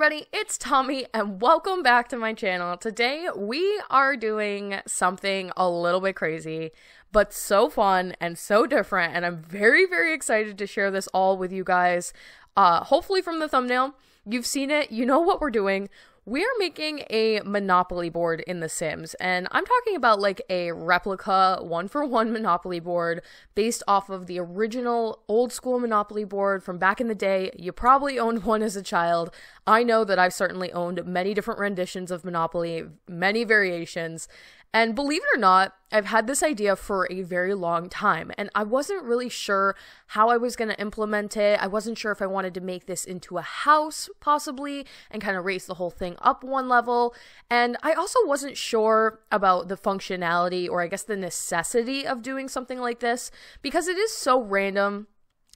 everybody, it's Tommy and welcome back to my channel. Today we are doing something a little bit crazy, but so fun and so different, and I'm very excited to share this all with you guys. Hopefully from the thumbnail, you've seen it, you know what we're doing. We are making a Monopoly board in The Sims, and I'm talking about like a replica one-for-one Monopoly board based off of the original old school Monopoly board from back in the day. You probably owned one as a child. I know that I've certainly owned many different renditions of Monopoly, many variations. And believe it or not, I've had this idea for a very long time, and I wasn't really sure how I was going to implement it. I wasn't sure if I wanted to make this into a house, possibly, and kind of raise the whole thing up one level. And I also wasn't sure about the functionality, or I guess the necessity of doing something like this, because it is so random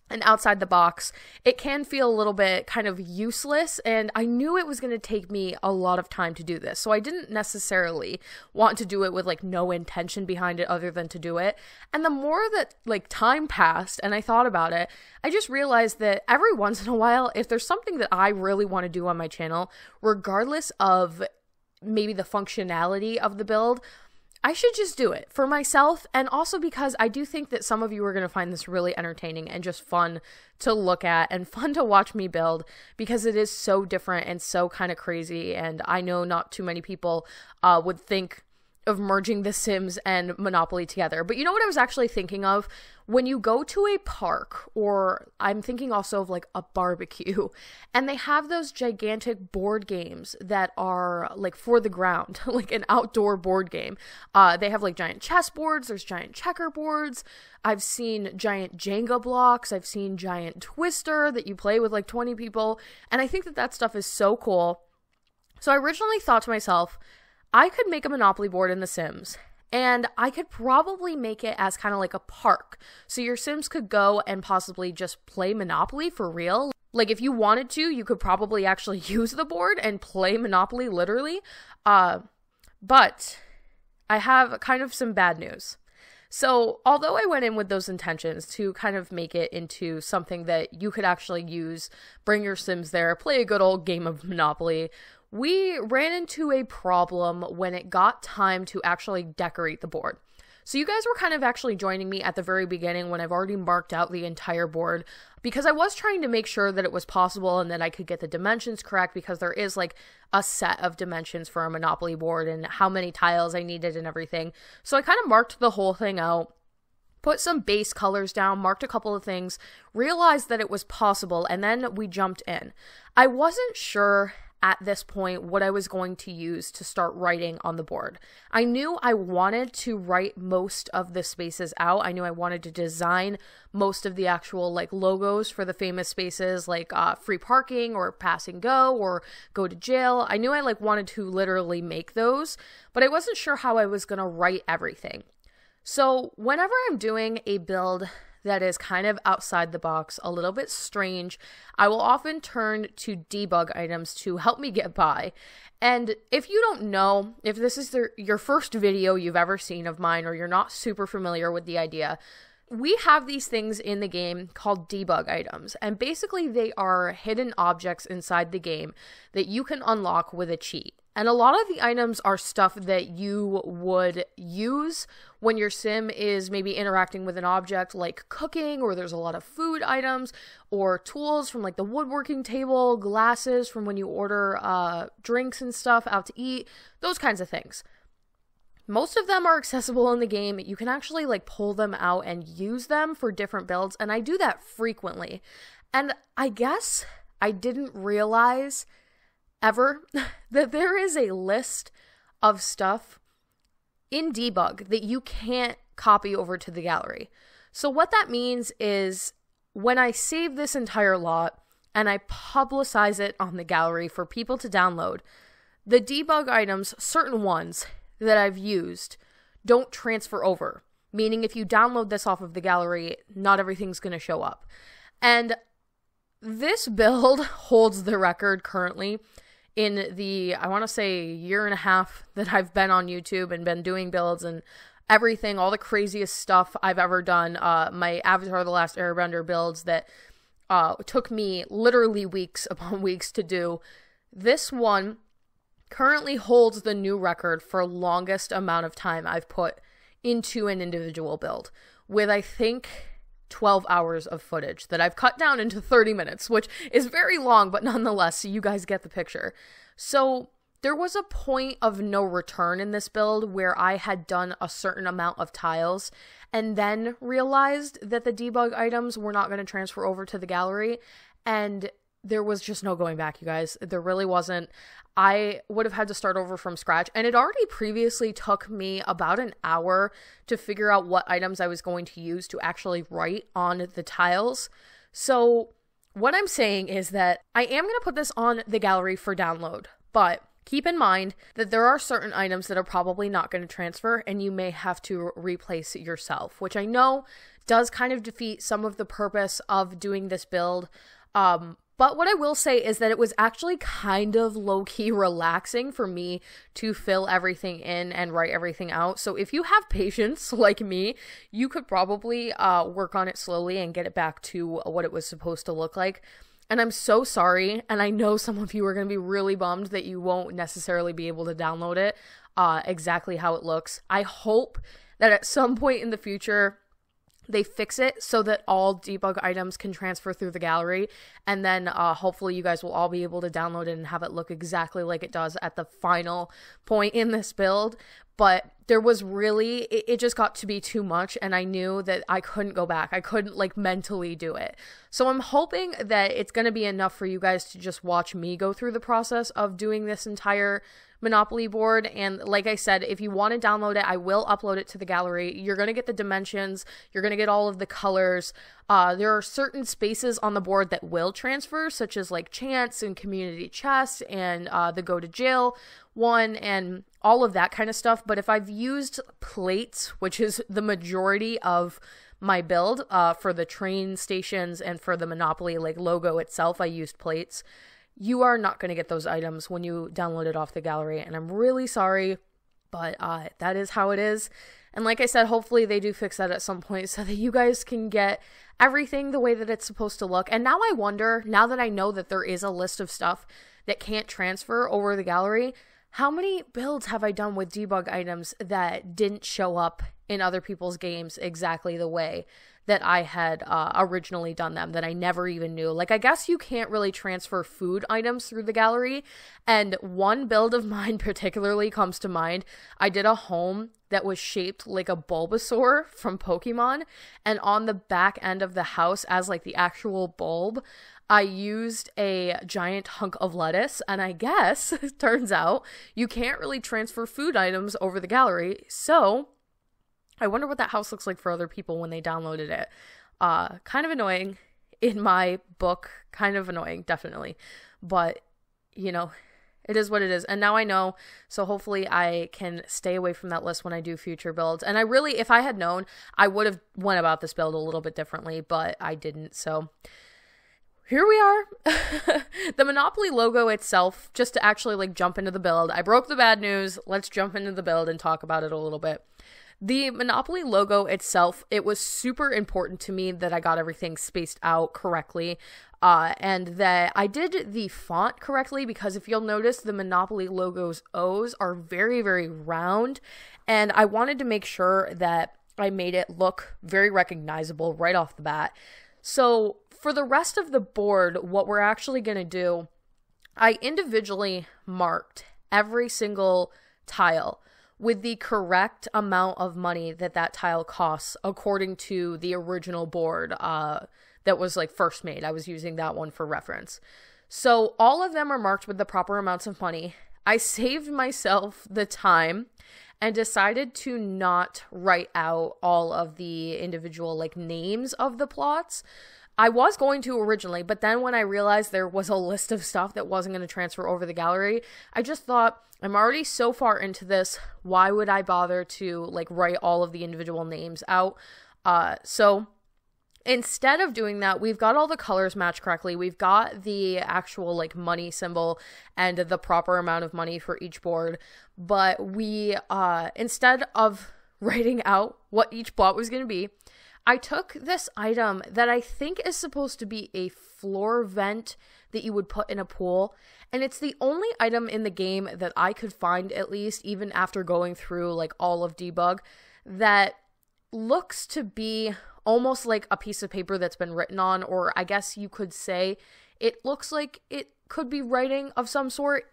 and outside the box. It can feel a little bit kind of useless, and I knew it was going to take me a lot of time to do this, so I didn't necessarily want to do it with like no intention behind it other than to do it. And the more that like time passed and I thought about it, I just realized that every once in a while, if there's something that I really want to do on my channel, regardless of maybe the functionality of the build, I should just do it for myself, and also because I do think that some of you are going to find this really entertaining and just fun to look at and fun to watch me build, because it is so different and so kind of crazy, and I know not too many people would think of merging The Sims and Monopoly together. But you know what I was actually thinking of? When you go to a park, or I'm thinking also of like a barbecue, and they have those gigantic board games that are like for the ground, like an outdoor board game. They have like giant chess boards, there's giant checkerboards. I've seen giant Jenga blocks, I've seen giant Twister that you play with like 20 people, and I think that that stuff is so cool. So I originally thought to myself, I could make a Monopoly board in The Sims, and I could probably make it as kind of like a park. So your Sims could go and possibly just play Monopoly for real. Like if you wanted to, you could probably actually use the board and play Monopoly literally. But I have kind of some bad news. So although I went in with those intentions to kind of make it into something that you could actually use, bring your Sims there, play a good old game of Monopoly, we ran into a problem when it got time to actually decorate the board. So you guys were kind of actually joining me at the very beginning when I've already marked out the entire board, because I was trying to make sure that it was possible and that I could get the dimensions correct, because there is like a set of dimensions for a Monopoly board and how many tiles I needed and everything. So I kind of marked the whole thing out, put some base colors down, marked a couple of things, realized that it was possible, and then we jumped in. I wasn't sure at this point what I was going to use to start writing on the board. I knew I wanted to write most of the spaces out. I knew I wanted to design most of the actual like logos for the famous spaces, like free parking or pass and go or go to jail. I knew I like wanted to literally make those, but I wasn't sure how I was gonna write everything. So whenever I'm doing a build that is kind of outside the box, a little bit strange, I will often turn to debug items to help me get by. And if you don't know, if this is your first video you've ever seen of mine, or you're not super familiar with the idea, we have these things in the game called debug items, and basically they are hidden objects inside the game that you can unlock with a cheat. And a lot of the items are stuff that you would use when your sim is maybe interacting with an object like cooking, or there's a lot of food items, or tools from like the woodworking table, glasses from when you order drinks and stuff out to eat, those kinds of things. Most of them are accessible in the game. You can actually like pull them out and use them for different builds, and I do that frequently. And I guess I didn't realize ever that there is a list of stuff in debug that you can't copy over to the gallery. So what that means is when I save this entire lot and I publicize it on the gallery for people to download, the debug items, certain ones that I've used, don't transfer over. Meaning if you download this off of the gallery, not everything's going to show up. And this build holds the record currently in the, I want to say, year and a half that I've been on YouTube and been doing builds and everything, all the craziest stuff I've ever done. My Avatar: The Last Airbender builds that took me literally weeks upon weeks to do. this one currently holds the new record for longest amount of time I've put into an individual build, with I think 12 hours of footage that I've cut down into 30 minutes, which is very long, but nonetheless, you guys get the picture. So there was a point of no return in this build where I had done a certain amount of tiles and then realized that the debug items were not going to transfer over to the gallery, and there was just no going back, you guys. There really wasn't. I would have had to start over from scratch, and it already previously took me about an hour to figure out what items I was going to use to actually write on the tiles. So what I'm saying is that I am going to put this on the gallery for download, but keep in mind that there are certain items that are probably not going to transfer, and you may have to replace it yourself, which I know does kind of defeat some of the purpose of doing this build. But what I will say is that it was actually kind of low-key relaxing for me to fill everything in and write everything out. So if you have patience like me, you could probably work on it slowly and get it back to what it was supposed to look like. And I'm so sorry, and I know some of you are going to be really bummed that you won't necessarily be able to download it exactly how it looks. I hope that at some point in the future they fix it so that all debug items can transfer through the gallery, and then hopefully you guys will all be able to download it and have it look exactly like it does at the final point in this build. But there was really, it just got to be too much, and I knew that I couldn't go back. I couldn't like mentally do it. So I'm hoping that it's going to be enough for you guys to just watch me go through the process of doing this entire Monopoly board. And like I said, if you want to download it, I will upload it to the gallery. You're going to get the dimensions, you're going to get all of the colors. There are certain spaces on the board that will transfer, such as like chance and community chest and the go to jail one and all of that kind of stuff. But if I've used plates, which is the majority of my build for the train stations and for the Monopoly like logo itself, I used plates. You are not going to get those items when you download it off the gallery, and I'm really sorry, but that is how it is. And like I said, hopefully they do fix that at some point so that you guys can get everything the way that it's supposed to look. And now I wonder, now that I know that there is a list of stuff that can't transfer over the gallery, how many builds have I done with debug items that didn't show up in other people's games exactly the way that I had originally done them, that I never even knew? Like, I guess you can't really transfer food items through the gallery, and one build of mine particularly comes to mind. I did a home that was shaped like a Bulbasaur from Pokemon, and on the back end of the house, as like the actual bulb, I used a giant hunk of lettuce, and I guess, it turns out, you can't really transfer food items over the gallery, so I wonder what that house looks like for other people when they downloaded it. Kind of annoying in my book. Kind of annoying, definitely. But, you know, it is what it is. And now I know, so hopefully I can stay away from that list when I do future builds. And I really, if I had known, I would have went about this build a little bit differently, but I didn't, so here we are. The Monopoly logo itself, just to actually like jump into the build. I broke the bad news. Let's jump into the build and talk about it a little bit. The Monopoly logo itself, it was super important to me that I got everything spaced out correctly, and that I did the font correctly, because if you'll notice, the Monopoly logo's O's are very, very round, and I wanted to make sure that I made it look very recognizable right off the bat. So for the rest of the board, what we're actually going to do, I individually marked every single tile with the correct amount of money that that tile costs according to the original board that was like first made. I was using that one for reference. So all of them are marked with the proper amounts of money. I saved myself the time and decided to not write out all of the individual like names of the plots. I was going to originally, but then when I realized there was a list of stuff that wasn't going to transfer over the gallery, I just thought, I'm already so far into this, why would I bother to like write all of the individual names out? So instead of doing that, we've got all the colors matched correctly. We've got the actual like money symbol and the proper amount of money for each board. But we, instead of writing out what each plot was going to be, I took this item that I think is supposed to be a floor vent that you would put in a pool, And it's the only item in the game that I could find, at least even after going through like all of Debug, that looks to be almost like a piece of paper that's been written on, or I guess you could say it looks like it could be writing of some sort.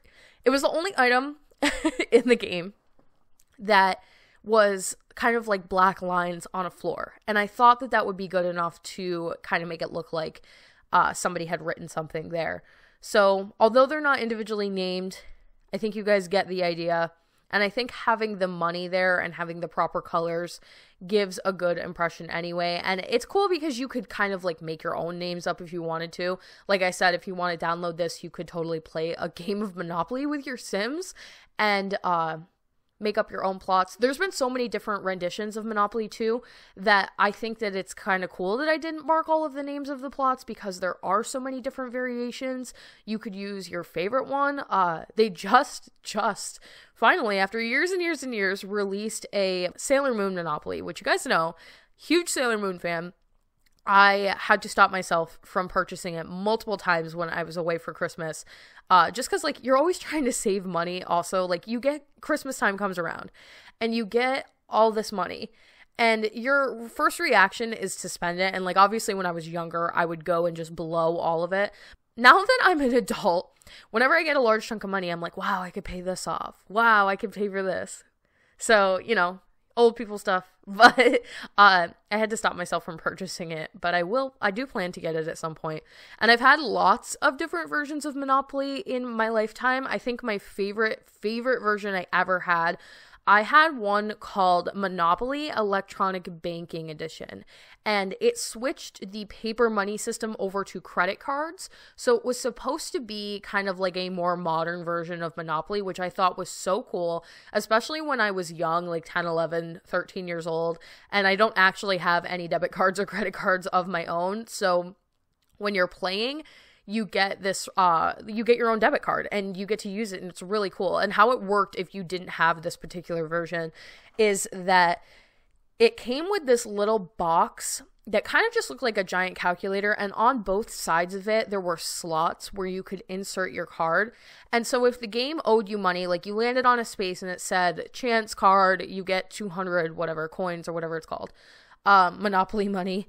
It was the only item in the game that was kind of like black lines on a floor. And I thought that that would be good enough to kind of make it look like somebody had written something there. So although they're not individually named, I think you guys get the idea. And I think having the money there and having the proper colors gives a good impression anyway. And it's cool because you could kind of like make your own names up if you wanted to. Like I said, if you want to download this, you could totally play a game of Monopoly with your Sims and make up your own plots. There's been so many different renditions of Monopoly 2 that I think that it's kind of cool that I didn't mark all of the names of the plots because there are so many different variations. You could use your favorite one. They just finally, after years and years and years, released a Sailor Moon Monopoly, which you guys know, huge Sailor Moon fan. I had to stop myself from purchasing it multiple times when I was away for Christmas. Just because, like, you're always trying to save money also. Like, you get Christmas time comes around and you get all this money and your first reaction is to spend it. And, like, obviously when I was younger, I would go and just blow all of it. Now that I'm an adult, whenever I get a large chunk of money, I'm like, wow, I could pay this off. Wow, I could pay for this. So, you know, old people stuff, but I had to stop myself from purchasing it, but I do plan to get it at some point. And I've had lots of different versions of Monopoly in my lifetime. I think my favorite version I ever had, I had one called Monopoly Electronic Banking Edition, and it switched the paper money system over to credit cards. So it was supposed to be kind of like a more modern version of Monopoly, which I thought was so cool, especially when I was young, like 10, 11, 13 years old, and I don't actually have any debit cards or credit cards of my own. So when you're playing, you get this, you get your own debit card and you get to use it, and it's really cool. And how it worked if you didn't have this particular version is that it came with this little box that kind of just looked like a giant calculator, and on both sides of it, there were slots where you could insert your card. And so if the game owed you money, like you landed on a space and it said, chance card, you get 200, whatever, coins or whatever it's called, Monopoly money,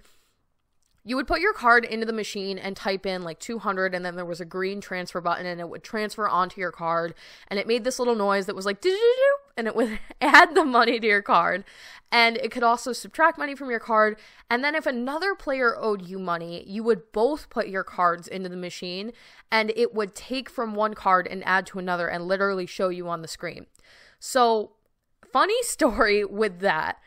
you would put your card into the machine and type in like 200, and then there was a green transfer button and it would transfer onto your card, and it made this little noise that was like doo-doo-doo, and it would add the money to your card. And it could also subtract money from your card, and then if another player owed you money, you would both put your cards into the machine and it would take from one card and add to another and literally show you on the screen. So, funny story with that.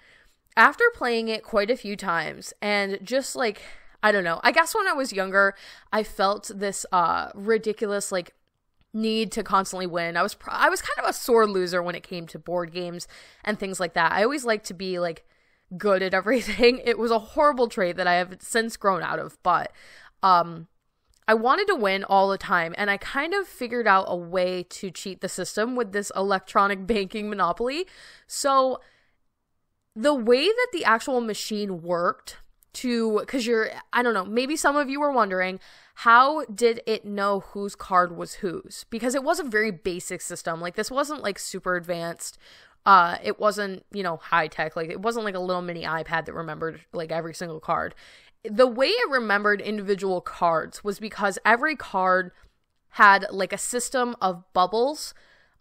After playing it quite a few times and just like, I don't know, I guess when I was younger, I felt this ridiculous like need to constantly win. I was kind of a sore loser when it came to board games and things like that. I always liked to be like good at everything. It was a horrible trait that I have since grown out of, but I wanted to win all the time, and I kind of figured out a way to cheat the system with this electronic banking Monopoly. So the way that the actual machine worked because I don't know, maybe some of you were wondering, how did it know whose card was whose? Because it was a very basic system. Like, this wasn't like super advanced. It wasn't, you know, high tech. Like, it wasn't like a little mini iPad that remembered like every single card. The way it remembered individual cards was because every card had like a system of bubbles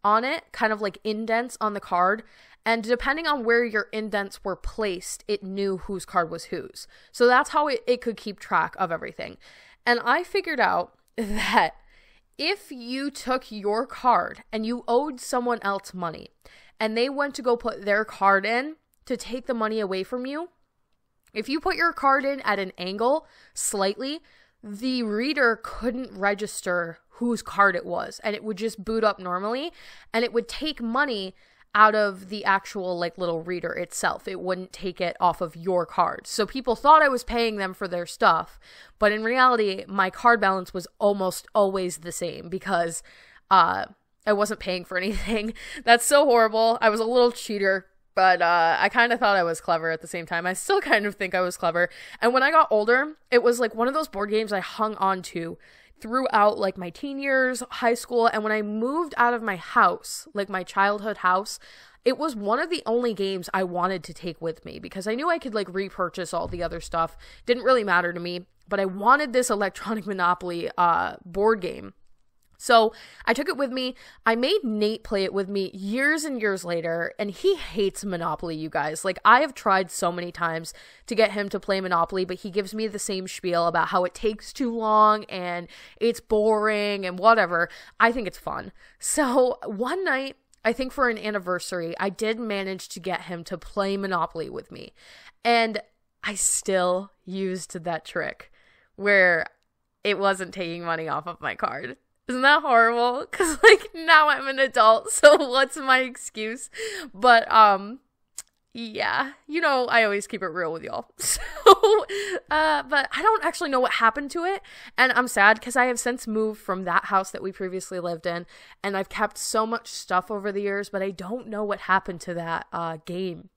on it, kind of like indents on the card. And depending on where your indents were placed, it knew whose card was whose. So that's how it could keep track of everything. And I figured out that if you took your card and you owed someone else money, and they went to go put their card in to take the money away from you, if you put your card in at an angle slightly, the reader couldn't register whose card it was, and it would just boot up normally, and it would take money out of the actual like little reader itself. It wouldn't take it off of your card. So people thought I was paying them for their stuff, but in reality, my card balance was almost always the same because I wasn't paying for anything. That's so horrible. I was a little cheater, but I kind of thought I was clever at the same time. I still kind of think I was clever. And when I got older, it was like one of those board games I hung on to throughout like my teen years, high school, and when I moved out of my house, like my childhood house, it was one of the only games I wanted to take with me because I knew I could like repurchase all the other stuff. Didn't really matter to me, but I wanted this electronic Monopoly board game. So I took it with me. I made Nate play it with me years and years later, and he hates Monopoly, you guys. Like, I have tried so many times to get him to play Monopoly, but he gives me the same spiel about how it takes too long and it's boring and whatever. I think it's fun. So one night, I think for an anniversary, I did manage to get him to play Monopoly with me. And I still used that trick where it wasn't taking money off of my card. Isn't that horrible? Because, like, now I'm an adult, so what's my excuse? But, yeah, you know, I always keep it real with y'all. So, but I don't actually know what happened to it, and I'm sad because I have since moved from that house that we previously lived in, and I've kept so much stuff over the years, but I don't know what happened to that, game.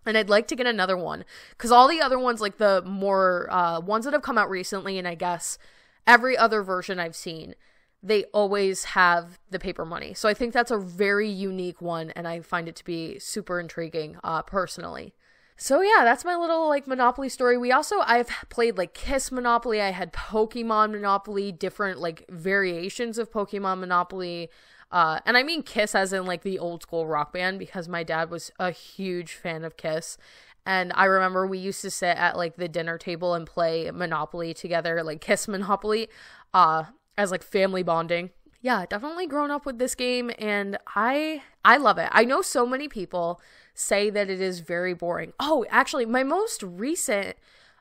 And I'd like to get another one, because all the other ones, like the more, ones that have come out recently, and I guess every other version I've seen, they always have the paper money. So I think that's a very unique one, and I find it to be super intriguing, personally. So yeah, that's my little, like, Monopoly story. I've played, like, Kiss Monopoly, I had Pokemon Monopoly, different, like, variations of Pokemon Monopoly, and I mean Kiss as in, like, the old school rock band, because my dad was a huge fan of Kiss. And I remember we used to sit at, like, the dinner table and play Monopoly together, like, Kiss Monopoly, as like family bonding. Yeah, definitely grown up with this game, and I love it. I know so many people say that it is very boring. Oh, actually, my most recent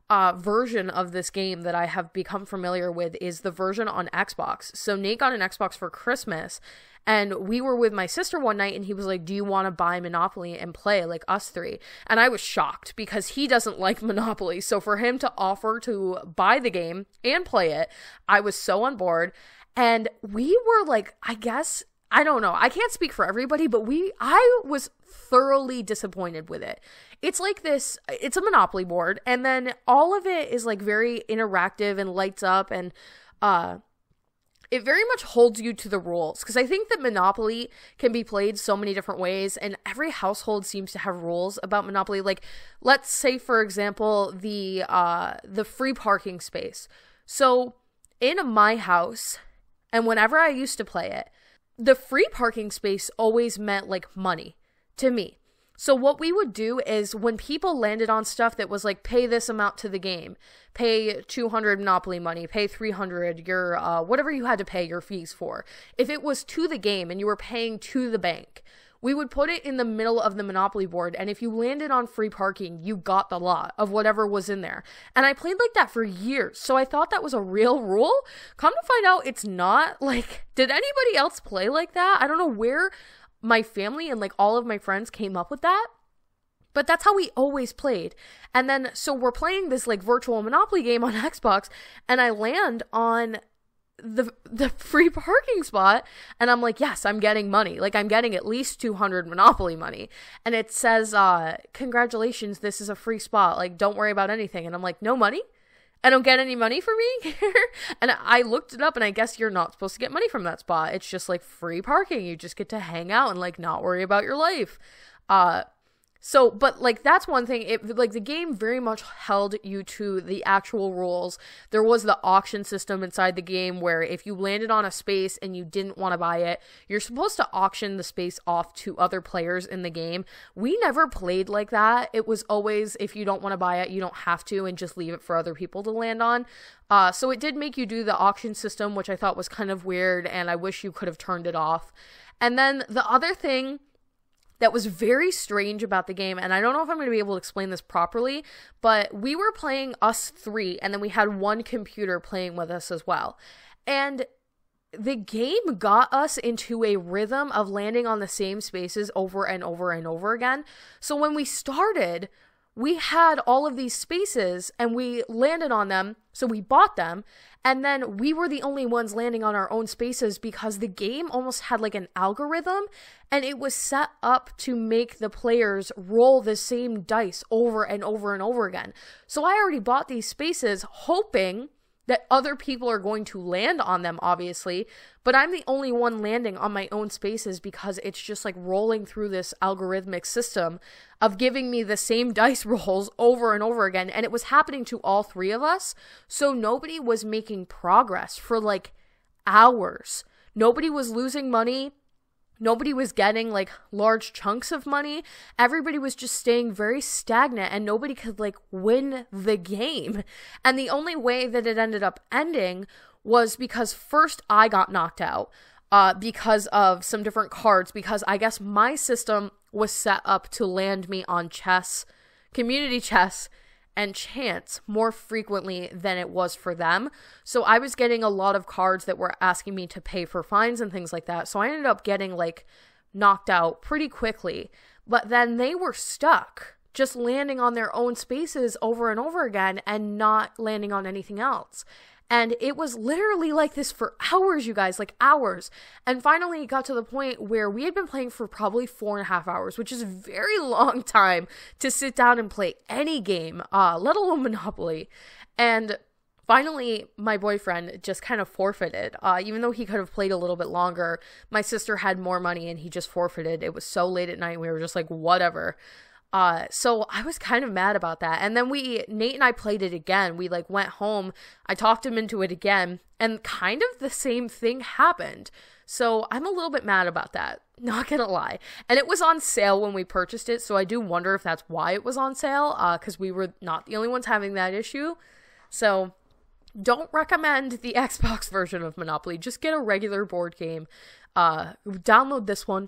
version of this game that I have become familiar with is the version on Xbox. So Nate got an Xbox for Christmas, and we were with my sister one night, and he was like, do you want to buy Monopoly and play, like, us three? And I was shocked because he doesn't like Monopoly. So for him to offer to buy the game and play it, I was so on board. And we were like, I guess, I don't know, I can't speak for everybody, but I was thoroughly disappointed with it. It's like this, it's a Monopoly board, and then all of it is like very interactive and lights up, and it very much holds you to the rules, because I think that Monopoly can be played so many different ways, and every household seems to have rules about Monopoly. Like, let's say, for example, the free parking space. So in my house, and whenever I used to play it, the free parking space always meant, like, money to me. So what we would do is when people landed on stuff that was like, pay this amount to the game, pay 200 Monopoly money, pay 300, your, whatever you had to pay your fees for. If it was to the game and you were paying to the bank, we would put it in the middle of the Monopoly board, and if you landed on free parking, you got the lot of whatever was in there. And I played like that for years, so I thought that was a real rule. Come to find out, it's not. Like, did anybody else play like that? I don't know where my family and like all of my friends came up with that, but that's how we always played. And then, so we're playing this like virtual Monopoly game on Xbox, and I land on the free parking spot, and I'm like, yes, I'm getting money. Like, I'm getting at least 200 Monopoly money. And it says, congratulations, this is a free spot. Like, don't worry about anything. And I'm like, no money? I don't get any money for me here? And I looked it up, and I guess you're not supposed to get money from that spot. It's just like free parking. You just get to hang out and like not worry about your life. So, but like, that's one thing. It, like, the game very much held you to the actual rules. There was the auction system inside the game where if you landed on a space and you didn't want to buy it, you're supposed to auction the space off to other players in the game. We never played like that. It was always, if you don't want to buy it, you don't have to, and just leave it for other people to land on. So it did make you do the auction system, which I thought was kind of weird, and I wish you could have turned it off. And then the other thing that was very strange about the game, and I don't know if I'm going to be able to explain this properly, but we were playing us three, and then we had one computer playing with us as well. And the game got us into a rhythm of landing on the same spaces over and over and over again. So when we started, we had all of these spaces, and we landed on them, so we bought them, and then we were the only ones landing on our own spaces because the game almost had like an algorithm, and it was set up to make the players roll the same dice over and over and over again. So I already bought these spaces hoping that other people are going to land on them, obviously, but I'm the only one landing on my own spaces because it's just like rolling through this algorithmic system of giving me the same dice rolls over and over again. And it was happening to all three of us. So nobody was making progress for like hours. Nobody was losing money. Nobody was getting like large chunks of money. Everybody was just staying very stagnant and nobody could like win the game. And the only way that it ended up ending was because first I got knocked out because of some different cards, because I guess my system was set up to land me on chess, community chess, and chance more frequently than it was for them. So I was getting a lot of cards that were asking me to pay for fines and things like that. So I ended up getting like knocked out pretty quickly. But then they were stuck just landing on their own spaces over and over again and not landing on anything else. And it was literally like this for hours, you guys, like hours. And finally it got to the point where we had been playing for probably 4.5 hours, which is a very long time to sit down and play any game, let alone Monopoly. And finally, my boyfriend just kind of forfeited, even though he could have played a little bit longer. My sister had more money and he just forfeited. It was so late at night. We were just like, whatever. So I was kind of mad about that. And then Nate and I played it again. We like went home. I talked him into it again and kind of the same thing happened. So I'm a little bit mad about that. Not gonna lie. And it was on sale when we purchased it. So I do wonder if that's why it was on sale. Cause we were not the only ones having that issue. So don't recommend the Xbox version of Monopoly. Just get a regular board game. Download this one,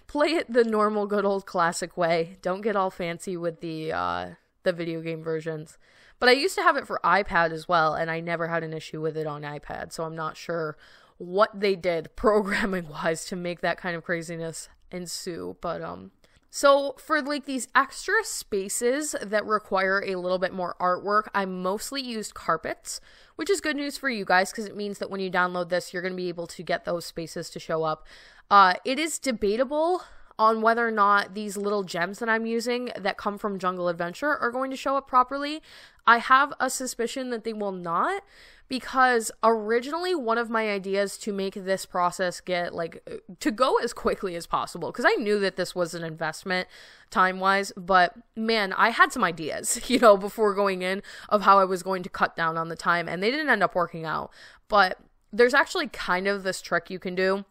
play it the normal good old classic way. Don't get all fancy with the video game versions. But I used to have it for iPad as well, and I never had an issue with it on iPad, so I'm not sure what they did programming wise to make that kind of craziness ensue. But so for like these extra spaces that require a little bit more artwork, I mostly used carpets, which is good news for you guys because it means that when you download this, you're going to be able to get those spaces to show up. It is debatable on whether or not these little gems that I'm using that come from Jungle Adventure are going to show up properly. I have a suspicion that they will not, because originally one of my ideas to make this process to go as quickly as possible, because I knew that this was an investment time-wise, but man, I had some ideas, before going in of how I was going to cut down on the time, and they didn't end up working out. But there's actually kind of this trick you can do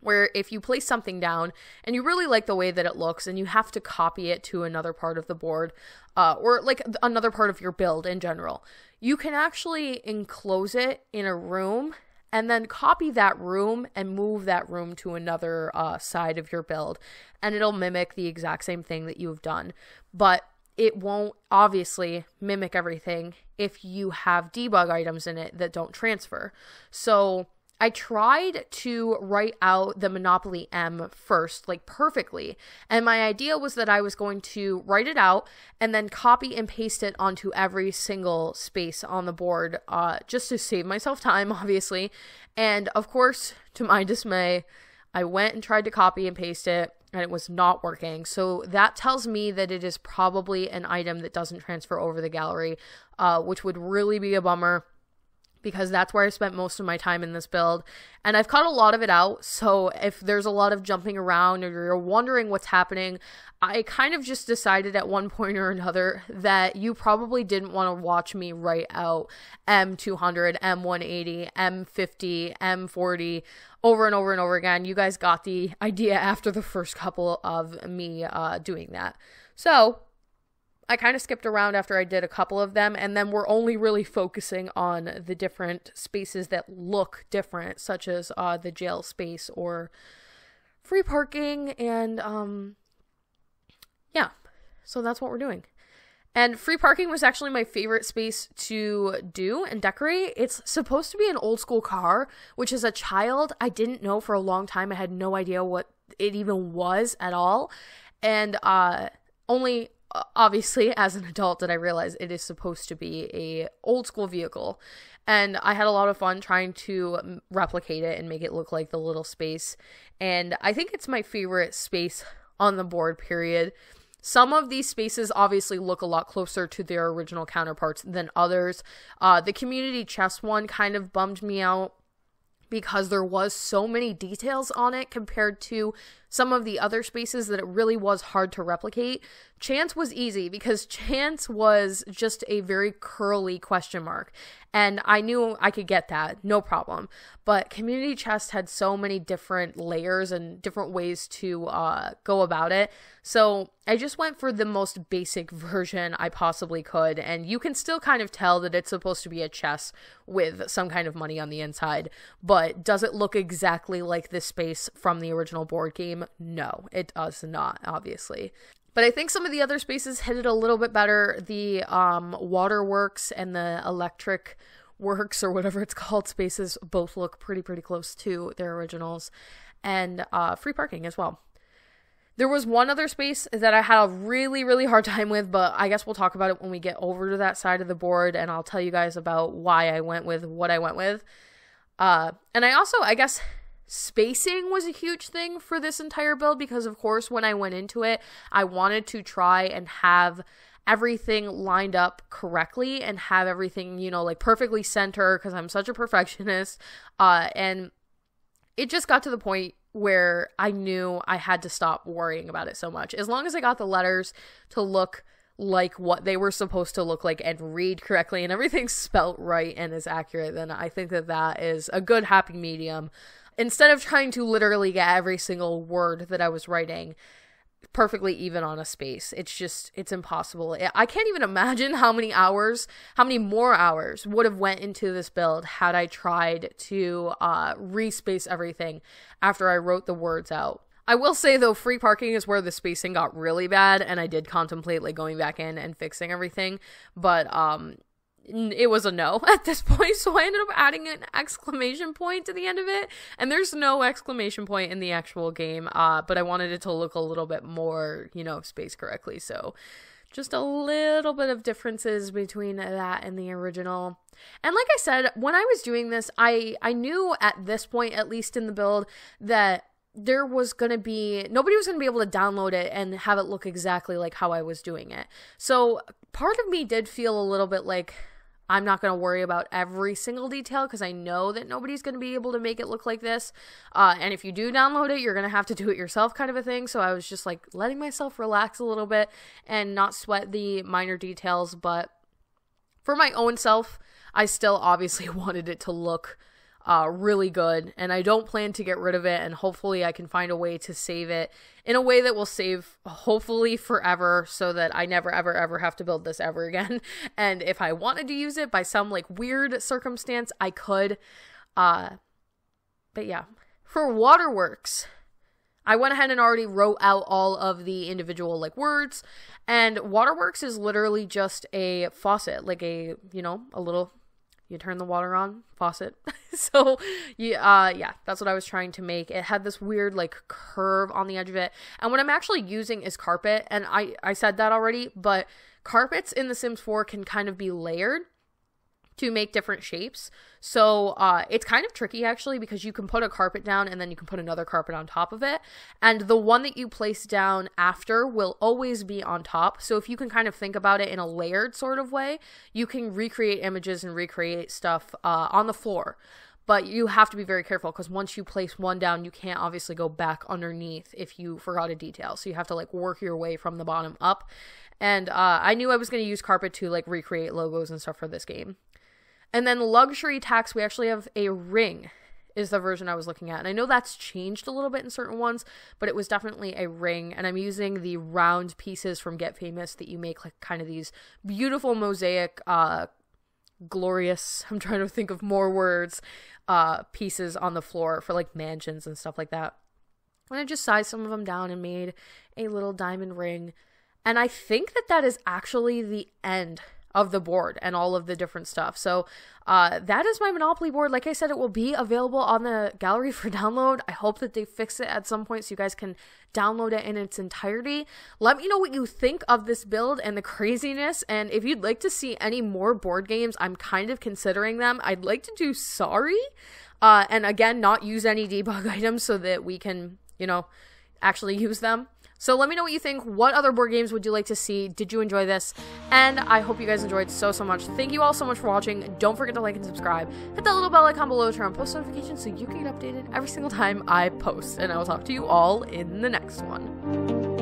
where if you place something down and you really like the way that it looks and you have to copy it to another part of the board, or like another part of your build in general, you can actually enclose it in a room and then copy that room and move that room to another side of your build, and it'll mimic the exact same thing that you've done. But it won't obviously mimic everything if you have debug items in it that don't transfer. So I tried to write out the Monopoly M first, like perfectly. And my idea was that I was going to write it out and then copy and paste it onto every single space on the board, just to save myself time, obviously. And of course, to my dismay, I went and tried to copy and paste it, and it was not working. So that tells me that it is probably an item that doesn't transfer over the gallery, which would really be a bummer, because that's where I spent most of my time in this build. And I've cut a lot of it out, so if there's a lot of jumping around or you're wondering what's happening, I kind of just decided at one point or another that you probably didn't want to watch me write out M200, M180, M50, M40 over and over and over again. You guys got the idea after the first couple of me doing that. So I kind of skipped around after I did a couple of them, and then we're only really focusing on the different spaces that look different, such as the jail space or free parking, and yeah, so that's what we're doing. And free parking was actually my favorite space to do and decorate. It's supposed to be an old school car, which as a child, I didn't know for a long time. I had no idea what it even was at all, and only obviously as an adult did I realize it is supposed to be a old school vehicle. And I had a lot of fun trying to replicate it and make it look like the little space. And I think it's my favorite space on the board, period. Some of these spaces obviously look a lot closer to their original counterparts than others. The community chest one kind of bummed me out because there was so many details on it compared to some of the other spaces that it really was hard to replicate. Chance was easy because Chance was just a very curly question mark, and I knew I could get that, no problem. But community chest had so many different layers and different ways to go about it, so I just went for the most basic version I possibly could, and you can still kind of tell that it's supposed to be a chest with some kind of money on the inside, but does it look exactly like this space from the original board game? No, it does not, obviously. But I think some of the other spaces hit it a little bit better. The Waterworks and the Electric Works, or whatever it's called, spaces both look pretty close to their originals. And free parking as well. There was one other space that I had a really hard time with, but I guess we'll talk about it when we get over to that side of the board, and I'll tell you guys about why I went with what I went with. And I also, I guess, spacing was a huge thing for this entire build because, of course, when I went into it, I wanted to try and have everything lined up correctly and have everything, you know, like perfectly centered because I'm such a perfectionist. And it just got to the point where I knew I had to stop worrying about it so much. As long as I got the letters to look like what they were supposed to look like and read correctly and everything spelt right and is accurate, then I think that that is a good happy medium. Instead of trying to literally get every single word that I was writing perfectly even on a space. It's impossible. I can't even imagine how many more hours would have went into this build had I tried to respace everything after I wrote the words out. I will say, though, free parking is where the spacing got really bad, and I did contemplate like going back in and fixing everything, but it was a no at this point, so I ended up adding an exclamation point to the end of it, and there's no exclamation point in the actual game, but I wanted it to look a little bit more, you know, spaced correctly, so just a little bit of differences between that and the original. And like I said, when I was doing this, I knew at this point, at least in the build, that nobody was going to be able to download it and have it look exactly like how I was doing it. So part of me did feel a little bit like I'm not going to worry about every single detail because I know that nobody's going to be able to make it look like this. And if you do download it, you're going to have to do it yourself kind of a thing. So I was just like letting myself relax a little bit and not sweat the minor details. But for my own self, I still obviously wanted it to look really good, and I don't plan to get rid of it, and hopefully I can find a way to save it in a way that will save hopefully forever so that I never ever have to build this ever again. And if I wanted to use it by some like weird circumstance, I could. But yeah, for Waterworks, I went ahead and already wrote out all of the individual like words, and Waterworks is literally just a faucet, like a, you know, a little, you turn the water on, faucet. So yeah, that's what I was trying to make. It had this weird like curve on the edge of it, and what I'm actually using is carpet, and I said that already, but carpets in The Sims 4 can kind of be layered to make different shapes. So it's kind of tricky actually, because you can put a carpet down and then you can put another carpet on top of it, and the one that you place down after will always be on top. So if you can kind of think about it in a layered sort of way, you can recreate images and recreate stuff on the floor. But you have to be very careful, because once you place one down, you can't obviously go back underneath if you forgot a detail. So you have to like work your way from the bottom up. And I knew I was going to use carpet to like recreate logos and stuff for this game. And then luxury tax, we actually have a ring, is the version I was looking at. And I know that's changed a little bit in certain ones, but it was definitely a ring. And I'm using the round pieces from Get Famous that you make like kind of these beautiful mosaic, glorious, I'm trying to think of more words, pieces on the floor for like mansions and stuff like that. And I just sized some of them down and made a little diamond ring. And I think that that is actually the end of the board and all of the different stuff. So that is my Monopoly board. Like I said, it will be available on the gallery for download. I hope that they fix it at some point so you guys can download it in its entirety. Let me know what you think of this build and the craziness, and if you'd like to see any more board games, I'm kind of considering them. I'd like to do Sorry, and again, not use any debug items so that we can, you know, actually use them. So let me know what you think. What other board games would you like to see? Did you enjoy this? And I hope you guys enjoyed so much. Thank you all so much for watching. Don't forget to like and subscribe. Hit that little bell icon below to turn on post notifications so you can get updated every single time I post. And I will talk to you all in the next one.